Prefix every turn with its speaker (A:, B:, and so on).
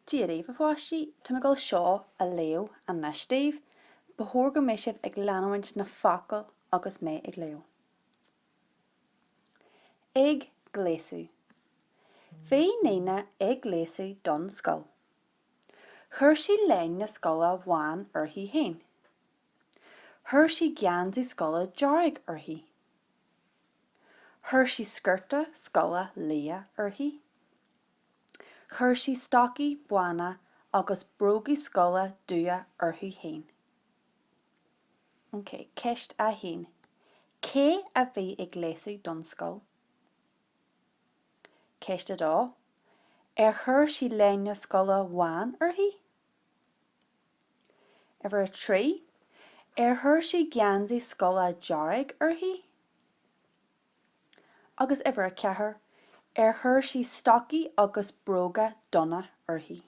A: Díri bhfuaistí tá go seo a leo a naistíh, bethór go misisih ag leanúint na facail agus mé ag leo. Ag Gléasadh. Bhí naine ag Gléasadh don scoil. Chuir sí lein na scoile bháin orthu hain. Chuir sí geansaí scoile dearg orthu. Chuir sí scuirte scoile lia orthu. Chuir sí stocaí buana agus brógaí scoile dua orthu hain. Ceist a hain. Cé a bhí ag Gléasadh don scoil? Ceist a dó. Chuir sí lein na scoile bháin orthu? Ar trí. Chuir sí geansaí scoile dearg orthu? Agus ar ceathair. Chuir sí stocaí agus bróga donna orthu.